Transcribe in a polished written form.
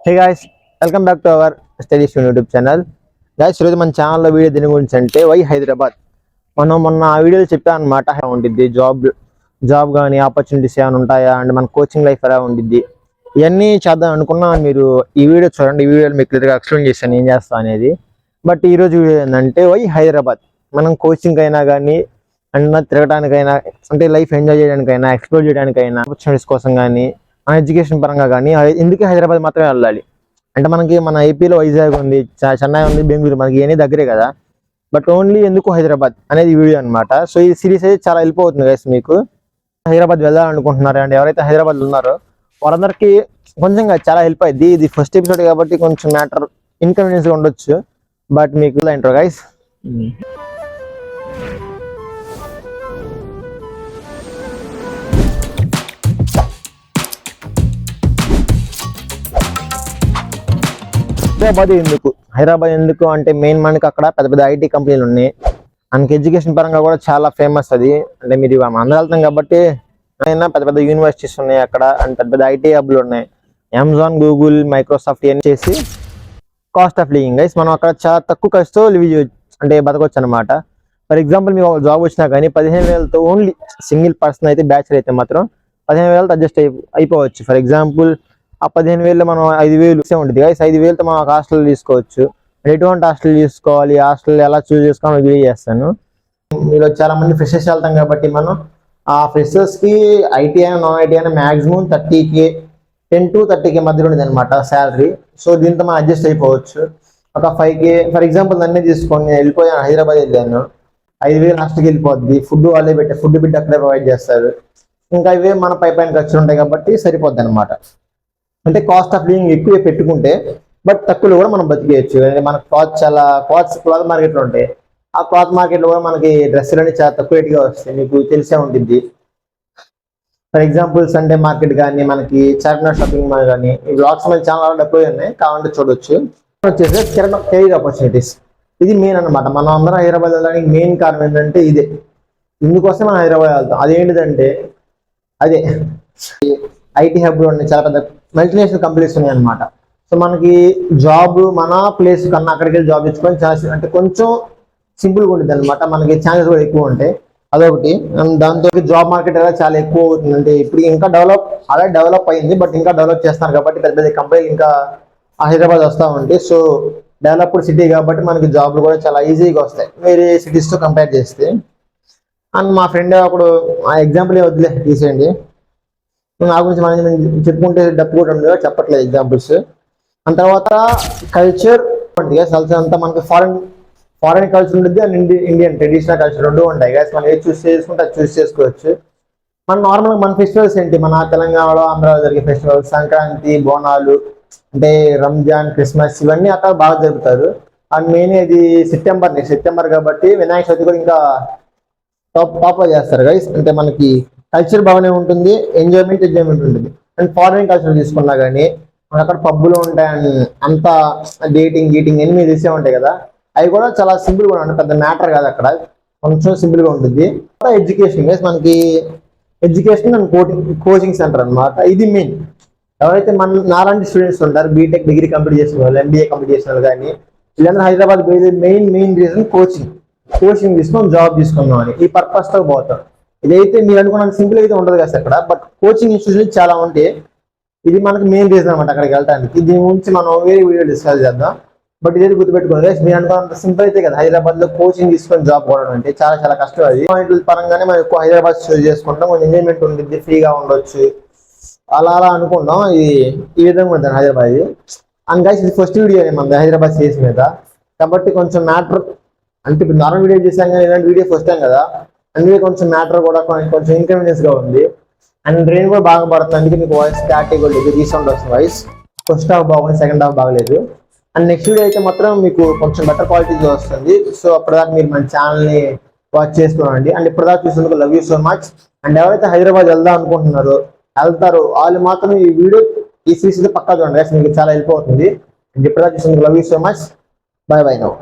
Hey guys, welcome back to our studies YouTube channel. Guys, ఈరోజు మన ఛానల్లో video దేని గురించి అంటే వై హైదరాబాద్. మనం మొన్న ఆ వీడియోలో చెప్పాను అనమాట. ఉంటుంది జాబ్ కానీ ఆపర్చునిటీస్ ఏమైనా ఉంటాయా అండ్ మన కోచింగ్ లైఫ్ ఎలా ఉండిద్ది, ఇవన్నీ చేద్దాం అనుకున్నా. మీరు ఈ వీడియో చూడండి. ఈ వీడియోలో మీకు క్లియర్గా ఎక్స్ప్లెయిన్ చేశాను ఏం చేస్తా అనేది. బట్ ఈరోజు వీడియో ఏంటంటే వై హైదరాబాద్. మనం కోచింగ్ అయినా కానీ అండ్ తిరగడానికైనా, అంటే లైఫ్ ఎంజాయ్ చేయడానికైనా, ఎక్స్ప్లోర్ చేయడానికైనా, ఆపర్చునిటీస్ కోసం కానీ, మన ఎడ్యుకేషన్ పరంగా కానీ ఎందుకే హైదరాబాద్ మాత్రమే వెళ్ళాలి అంటే, మనకి మన ఏపీలో వైజాగ్ ఉంది, చెన్నై ఉంది, బెంగళూరు, మనకి ఇవన్నీ దగ్గరే కదా. బట్ ఓన్లీ ఎందుకు హైదరాబాద్ అనేది వీడియో అనమాట. సో ఈ సిరీస్ అయితే చాలా హెల్ప్ అవుతుంది గైస్. మీకు హైదరాబాద్ వెళ్ళాలనుకుంటున్నారు అండ్ ఎవరైతే హైదరాబాద్ ఉన్నారో వారందరికీ కొంచెం చాలా హెల్ప్ అయింది. ఇది ఫస్ట్ ఎపిసోడ్ కాబట్టి కొంచెం మ్యాటర్ ఇన్కన్వీనియన్స్గా ఉండొచ్చు. బట్ మీకు ఇంట్రో గైస్. హైదరాబాద్ ఎందుకు అంటే, మెయిన్ మనకి అక్కడ పెద్ద పెద్ద ఐటీ కంపెనీలు ఉన్నాయి. మనకి ఎడ్యుకేషన్ పరంగా కూడా చాలా ఫేమస్ అది. అంటే మీరు అందరూ వెళ్తాం కాబట్టి అయినా పెద్ద పెద్ద యూనివర్సిటీస్ ఉన్నాయి అక్కడ అండ్ పెద్ద పెద్ద ఐటీ హబ్లు ఉన్నాయి. అమెజాన్, గూగుల్, మైక్రోసాఫ్ట్ ఇవన్నీ చేసి కాస్ట్ ఆఫ్ లివింగ్ గైస్, మనం అక్కడ చాలా తక్కువ ఖర్చుతో లివ్ చేయొచ్చు, అంటే బతకొచ్చు అనమాట. ఫర్ ఎగ్జాంపుల్ మీకు జాబ్ వచ్చినా కానీ 15,000తో ఓన్లీ సింగిల్ పర్సన్ అయితే, బ్యాచులర్ అయితే మాత్రం 15,000తో అడ్జస్ట్ అయిపోవచ్చు. ఫర్ ఎగ్జాంపుల్ ఆ 15,000 మనం 5,000 ఉంటుంది గైస్. 5,000తో మనం ఒక హాస్టల్ తీసుకోవచ్చు. ఎటువంటి హాస్టల్ తీసుకోవాలి, హాస్టల్ ఎలా చూస్ చేసుకోవాలని వీడియో చేస్తాను. మీలో చాలా మంది ఫ్రెషర్స్ వెళ్తాం కాబట్టి మనం ఆ ఫ్రెషర్స్ కి ఐటీ అయినా నాన్ ఐటీ అయినా మాక్సిమం 30K 10 to 30K మధ్యలో ఉండేది అనమాట శాలరీ. సో దీంతో మనం అడ్జస్ట్ అయిపోవచ్చు. ఒక 5K ఫర్ ఎగ్జాంపుల్ నన్నే తీసుకొని వెళ్ళిపోయాను, హైదరాబాద్ వెళ్ళాను. 5,000 హాస్టల్కి వెళ్ళిపోద్ది. ఫుడ్ వాళ్ళే పెట్టే, ఫుడ్ బిడ్ అక్కడే ప్రొవైడ్ చేస్తారు. ఇంకా ఇవే మన పైన ఖర్చులు ఉంటాయి కాబట్టి సరిపోద్ది అనమాట. అంటే కాస్ట్ ఆఫ్ లివింగ్ ఎక్కువ పెట్టుకుంటే బట్ తక్కువలో కూడా మనం బతికేయచ్చు. మన క్లాత్ మార్కెట్లో ఉంటాయి. ఆ క్లాత్ మార్కెట్లో కూడా మనకి డ్రెస్సులు అనేవి చాలా తక్కువ రేటుగా వస్తాయి, మీకు తెలిసే ఉంటుంది. ఫర్ ఎగ్జాంపుల్ సండే మార్కెట్ కానీ, మనకి చార్మినార్ షాపింగ్ మాల్ కానీ, ఈ బ్లాగ్స్ మీద చాలా డబ్బులు ఉన్నాయి, కావాలంటే చూడొచ్చు. వచ్చేసి కెరీర్ ఆపర్చునిటీస్, ఇది మెయిన్ అనమాట. మనం అందరం హైదరాబాద్ వెళ్ళడానికి మెయిన్ కారణం ఏంటంటే ఇదే. ఇందుకోసం మనం హైదరాబాద్ వెళ్తాం. అదేంటిదంటే అదే ఐటీ హబ్లు ఉన్నాయి, చాలా పెద్ద మల్టీనేషనల్ కంపెనీస్ ఉన్నాయి అనమాట. సో మనకి జాబ్ మన ప్లేస్ కన్నా అక్కడికి వెళ్ళి జాబ్ తెచ్చుకొని చాలా అంటే కొంచెం సింపుల్గా ఉంటుంది అనమాట. మనకి ఛాన్సెస్ కూడా ఎక్కువ ఉంటాయి, అదొకటి. దాంతో జాబ్ మార్కెట్ అనేది చాలా ఎక్కువ అవుతుంది. అంటే ఇప్పుడు ఇంకా డెవలప్ అయింది, బట్ ఇంకా డెవలప్ చేస్తున్నారు కాబట్టి పెద్ద పెద్ద కంపెనీలు ఇంకా హైదరాబాద్ వస్తూ ఉంటాయి. సో డెవలప్డ్ సిటీ కాబట్టి మనకి జాబ్లు కూడా చాలా ఈజీగా వస్తాయి వేరే సిటీస్తో కంపేర్ చేస్తే. అండ్ మా ఫ్రెండ్ అప్పుడు ఆ ఎగ్జాంపుల్ వద్దులే తీసేయండి, నా గురించి మనం చెప్పుకుంటే డబ్బు కూడా ఉండదు, చెప్పట్లేదు ఎగ్జాంపుల్స్. అండ్ తర్వాత కల్చర్ అంతా మనకి ఫారెన్ కల్చర్ ఉంటుంది అండ్ ఇండియన్ ట్రెడిషనల్ కల్చర్ రెండు ఉంటాయి గైస్. మనం ఏది చూస్ చేసుకుంటే అది చూస్ చేసుకోవచ్చు. మన నార్మల్గా మన ఫెస్టివల్స్ ఏంటి, మన తెలంగాణలో ఆంధ్రాలో జరిగే ఫెస్టివల్స్ సంక్రాంతి, బోనాలు, అంటే రంజాన్, క్రిస్మస్, ఇవన్నీ అక్కడ బాగా జరుపుతారు. అండ్ మెయిన్ ఇది సెప్టెంబర్ కాబట్టి వినాయక చవితి కూడా ఇంకా టాప్లో చేస్తారు గైస్. అంటే మనకి కల్చర్ బాగానే ఉంటుంది, ఎంజాయ్మెంట్ ఉంటుంది. అండ్ ఫారిన్ కల్చర్ తీసుకున్నా కానీ అక్కడ పబ్బులు ఉంటాయి అండ్ అంతా డేటింగ్ అన్ని మీరు తీసే ఉంటాయి కదా, అవి కూడా చాలా సింపుల్గా ఉంటాయి, పెద్ద మ్యాటర్ కాదు అక్కడ, కొంచెం సింపుల్గా ఉంటుంది. ఎడ్యుకేషన్ మనకి ఎడ్యుకేషన్ అండ్ కోచింగ్ సెంటర్ అనమాట, ఇది మెయిన్. ఎవరైతే నాలాంటి స్టూడెంట్స్ ఉంటారు, బీటెక్ డిగ్రీ కంప్లీట్ చేసిన వాళ్ళు, ఎంబీఏ కంప్లీట్ చేసిన వాళ్ళు కానీ, వీళ్ళందరూ హైదరాబాద్ మెయిన్ రీజన్ కోచింగ్ తీసుకొని జాబ్ తీసుకుందాం అని ఈ పర్పస్తో పోతాం. ఇదైతే మీరు అనుకున్నంత సింపుల్ అయితే ఉండదు కదా అక్కడ, బట్ కోచింగ్ ఇన్స్టిట్యూషన్ చాలా ఉంటాయి. ఇది మనకి మెయిన్ రీజన్ అనమాట అక్కడికి వెళ్ళడానికి. దీని గురించి మనం వేరే వీడియో డిస్కస్ చేద్దాం. బట్ ఇదైతే గుర్తుపెట్టుకోండి, మీరు అనుకున్నంత సింపుల్ అయితే కదా హైదరాబాద్ లో కోచింగ్ తీసుకొని జాబ్ పోవడం అంటే చాలా కష్టం. అది పాయింట్ల పరంగానే మనం ఎక్కువ హైదరాబాద్ చూస్ చేసుకుంటాం, కొంచెం ఎంజాయ్మెంట్ ఉంటుంది, ఫ్రీగా ఉండొచ్చు, అలా అనుకుంటాం. ఈ విధంగా ఉంటుంది హైదరాబాద్. అండ్ గైస్, ఇది ఫస్ట్ వీడియో మన హైదరాబాద్ చేసి మీద కాబట్టి కొంచెం మ్యాటర్, అంటే ఇప్పుడు నార్మల్ వీడియో చేసాం కానీ ఇలాంటి వీడియో ఫస్ట్ టైం కదా, అందుకే కొంచెం మ్యాటర్ కూడా కొంచెం ఇన్కన్వీనియన్స్ గా ఉంది. అండ్ రెయిన్ కూడా బాగా పడుతుంది, అందుకే మీకు వాయిస్ క్లారిటీ కూడా లేదు, రీసౌండ్ వస్తుంది వాయిస్. ఫస్ట్ హాఫ్ బాగుంది, సెకండ్ హాఫ్ బాగలేదు. అండ్ నెక్స్ట్ వీడియో అయితే మాత్రం మీకు కొంచెం బెటర్ క్వాలిటీలో వస్తుంది. సో అప్పటిదాకా మీరు మన ఛానల్ని వాచ్ చేసుకోండి. అండ్ ఇప్పటిదాకా చూసినందుకు love you so much. And ఎవరైతే హైదరాబాద్ వెళ్దాం అనుకుంటున్నారో వెళ్తారో వాళ్ళు మాత్రం ఈ సిరీస్ పక్కా చూడండి, మీకు చాలా హెల్ప్ అవుతుంది. అండ్ ఇప్పటిదాకా చూసినందుకు love you so much. By now.